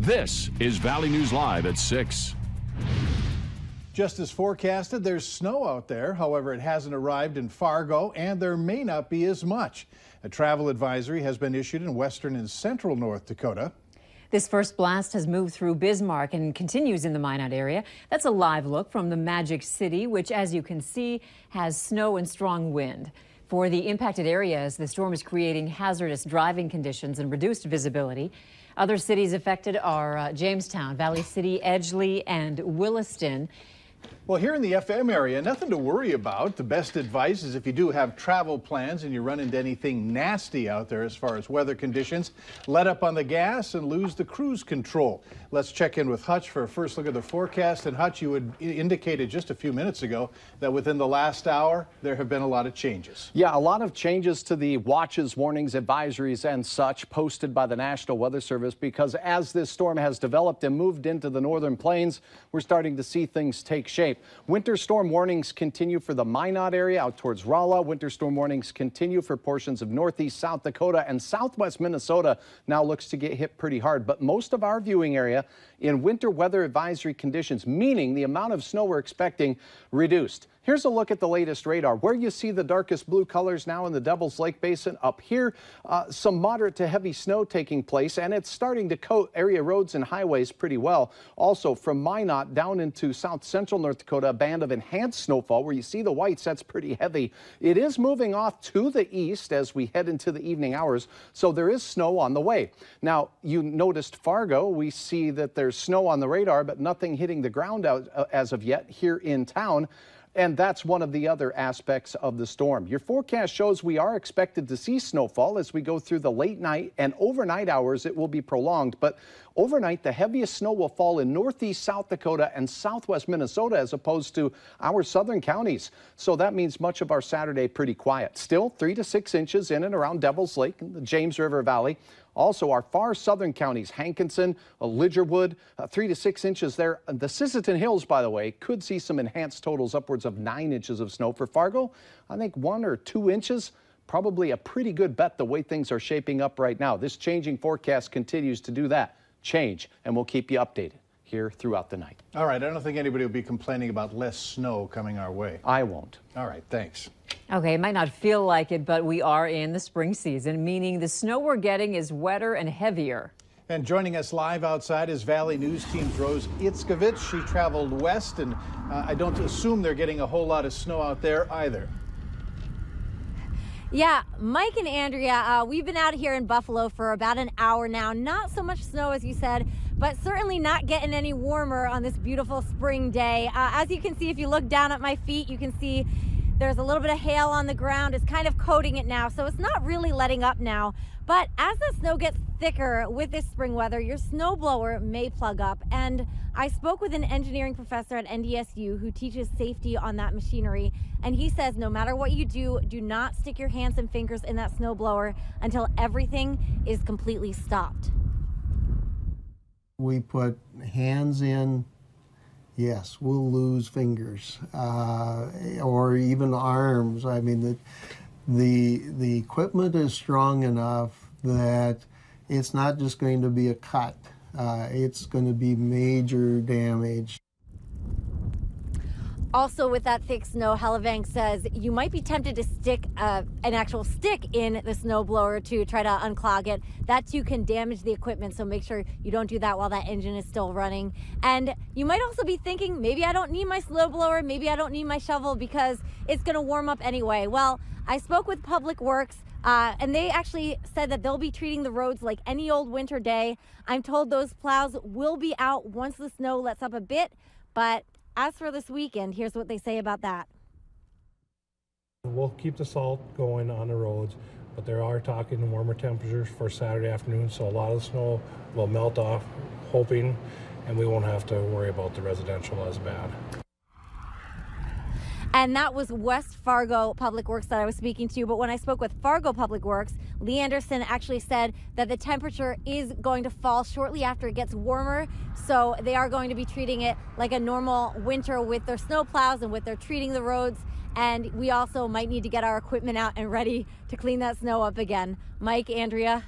This is Valley News Live at 6. Just as forecasted, there's snow out there. However, it hasn't arrived in Fargo, and there may not be as much. A travel advisory has been issued in western and central North Dakota. This first blast has moved through Bismarck and continues in the Minot area. That's a live look from the Magic City, which, as you can see, has snow and strong wind. For the impacted areas, the storm is creating hazardous driving conditions and reduced visibility. Other cities affected are Jamestown, Valley City, Edgeley, and Williston. Well, here in the FM area, nothing to worry about. The best advice is if you do have travel plans and you run into anything nasty out there as far as weather conditions, let up on the gas and lose the cruise control. Let's check in with Hutch for a first look at the forecast. And Hutch, you had indicated just a few minutes ago that within the last hour, there have been a lot of changes. Yeah, a lot of changes to the watches, warnings, advisories, and such posted by the National Weather Service, because as this storm has developed and moved into the northern plains, we're starting to see things take shape. Winter storm warnings continue for the Minot area out towards Rolla. Winter storm warnings continue for portions of northeast South Dakota, and southwest Minnesota now looks to get hit pretty hard. But most of our viewing area in winter weather advisory conditions, meaning the amount of snow we're expecting reduced. Here's a look at the latest radar. Where you see the darkest blue colors now in the Devil's Lake Basin, up here, some moderate to heavy snow taking place, and it's starting to coat area roads and highways pretty well. Also, from Minot down into south central North Dakota, a band of enhanced snowfall where you see the whites, that's pretty heavy. It is moving off to the east as we head into the evening hours, so there is snow on the way. Now, you noticed Fargo. We see that there's snow on the radar, but nothing hitting the ground out as of yet here in town. And that's one of the other aspects of the storm. Your forecast shows we are expected to see snowfall as we go through the late night and overnight hours. It will be prolonged, but overnight the heaviest snow will fall in northeast South Dakota and southwest Minnesota as opposed to our southern counties. So that means much of our Saturday pretty quiet. Still 3 to 6 inches in and around Devil's Lake and the James River Valley. Also, our far southern counties, Hankinson, Lidgerwood, 3 to 6 inches there. The Sisseton Hills, by the way, could see some enhanced totals upwards of 9 inches of snow. For Fargo, I think 1 or 2 inches, probably a pretty good bet the way things are shaping up right now. This changing forecast continues to do that, change, and we'll keep you updated here throughout the night. All right, I don't think anybody will be complaining about less snow coming our way. I won't. All right, thanks. Okay, it might not feel like it, but we are in the spring season, meaning the snow we're getting is wetter and heavier. And joining us live outside is Valley News Team's Rose Itzkovich. She traveled west, and I don't assume they're getting a whole lot of snow out there either. Yeah, Mike and Andrea, we've been out here in Buffalo for about an hour now. Not so much snow, as you said, but certainly not getting any warmer on this beautiful spring day. As you can see, if you look down at my feet, you can see there's a little bit of hail on the ground. It's kind of coating it now, so it's not really letting up now. But as the snow gets thicker with this spring weather, your snowblower may plug up. And I spoke with an engineering professor at NDSU who teaches safety on that machinery. And he says no matter what you do, do not stick your hands and fingers in that snowblower until everything is completely stopped. We put hands in, yes, we'll lose fingers or even arms. I mean, the equipment is strong enough that it's not just going to be a cut. It's going to be major damage. Also, with that thick snow, Hellevank says you might be tempted to stick an actual stick in the snowblower to try to unclog it. That too can damage the equipment, so make sure you don't do that while that engine is still running. And you might also be thinking, maybe I don't need my snowblower, maybe I don't need my shovel because it's going to warm up anyway. Well, I spoke with Public Works, and they actually said that they'll be treating the roads like any old winter day. I'm told those plows will be out once the snow lets up a bit, but as for this weekend, here's what they say about that. We'll keep the salt going on the roads, but there are talking warmer temperatures for Saturday afternoon, so a lot of the snow will melt off, hoping, and we won't have to worry about the residential as bad. And that was West Fargo Public Works that I was speaking to. But when I spoke with Fargo Public Works, Lee Anderson actually said that the temperature is going to fall shortly after it gets warmer. So they are going to be treating it like a normal winter with their snow plows and with their treating the roads. And we also might need to get our equipment out and ready to clean that snow up again. Mike, Andrea.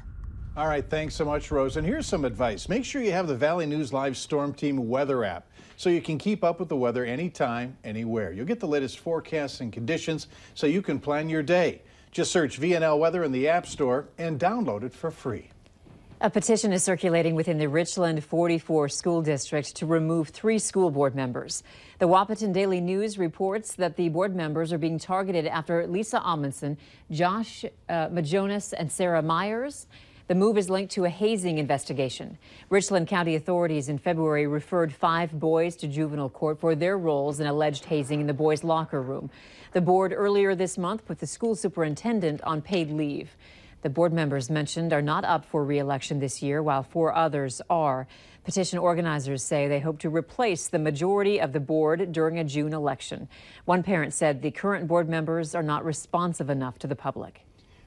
All right, thanks so much, Rose. And here's some advice. Make sure you have the Valley News Live Storm Team weather app so you can keep up with the weather anytime, anywhere. You'll get the latest forecasts and conditions so you can plan your day. Just search VNL Weather in the App Store and download it for free. A petition is circulating within the Richland 44 school district to remove 3 school board members. The Wahpeton Daily News reports that the board members are being targeted after Lisa Amundsen, Josh Majonas, and Sarah Myers. The move is linked to a hazing investigation. Richland County authorities in February referred 5 boys to juvenile court for their roles in alleged hazing in the boys' locker room. The board earlier this month put the school superintendent on paid leave. The board members mentioned are not up for re-election this year, while 4 others are. Petition organizers say they hope to replace the majority of the board during a June election. One parent said the current board members are not responsive enough to the public.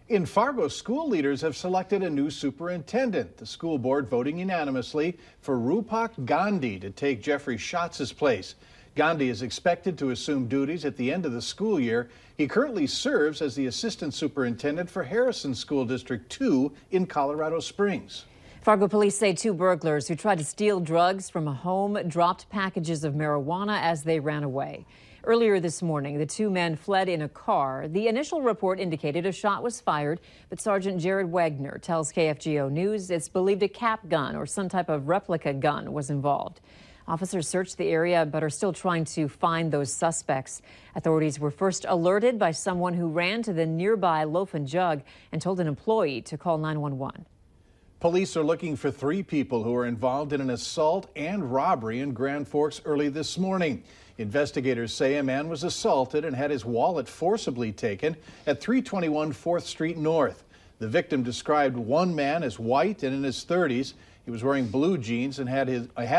In Fargo, school leaders have selected a new superintendent. The school board voting unanimously for Rupak Gandhi to take Jeffrey Schatz's place. Gandhi is expected to assume duties at the end of the school year. He currently serves as the assistant superintendent for Harrison School District 2 in Colorado Springs. Fargo police say 2 burglars who tried to steal drugs from a home dropped packages of marijuana as they ran away. Earlier this morning, the 2 men fled in a car. The initial report indicated a shot was fired, but Sergeant Jared Wagner tells KFGO News it's believed a cap gun or some type of replica gun was involved. Officers searched the area but are still trying to find those suspects. Authorities were first alerted by someone who ran to the nearby Loaf and Jug and told an employee to call 911. Police are looking for 3 people who were involved in an assault and robbery in Grand Forks early this morning. Investigators say a man was assaulted and had his wallet forcibly taken at 321 4th Street North. The victim described one man as white and in his 30s. He was wearing blue jeans and had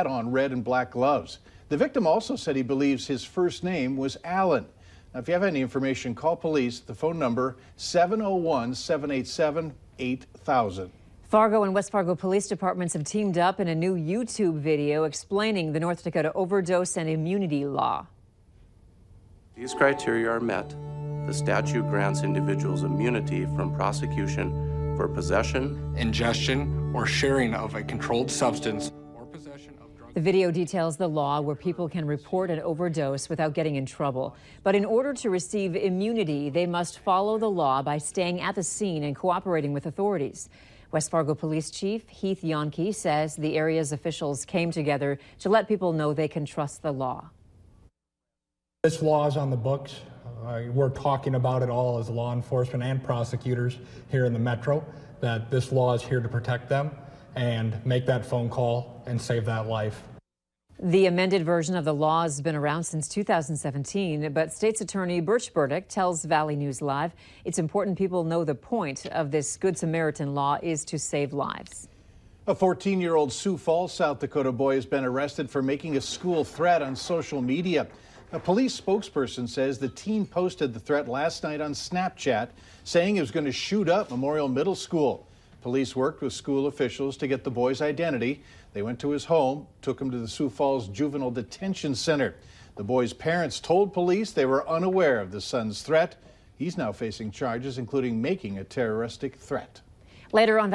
on red and black gloves. The victim also said he believes his first name was Alan. Now, if you have any information, call police. The phone number 701-787-8000. Fargo and West Fargo police departments have teamed up in a new YouTube video explaining the North Dakota overdose and immunity law. These criteria are met. The statute grants individuals immunity from prosecution for possession, ingestion, or sharing of a controlled substance or possession of drugs. The video details the law where people can report an overdose without getting in trouble. But in order to receive immunity, they must follow the law by staying at the scene and cooperating with authorities. West Fargo Police Chief Heath Yonke says the area's officials came together to let people know they can trust the law. This law is on the books. We're talking about it all as law enforcement and prosecutors here in the Metro, that this law is here to protect them and make that phone call and save that life. The amended version of the law has been around since 2017, but State's Attorney Birch Burdick tells Valley News Live it's important people know the point of this Good Samaritan law is to save lives. A 14-year-old Sioux Falls, South Dakota boy has been arrested for making a school threat on social media. A police spokesperson says the teen posted the threat last night on Snapchat, saying he was going to shoot up Memorial Middle School. Police worked with school officials to get the boy's identity. They went to his home, took him to the Sioux Falls Juvenile Detention Center. The boy's parents told police they were unaware of the son's threat. He's now facing charges including making a terroristic threat. Later on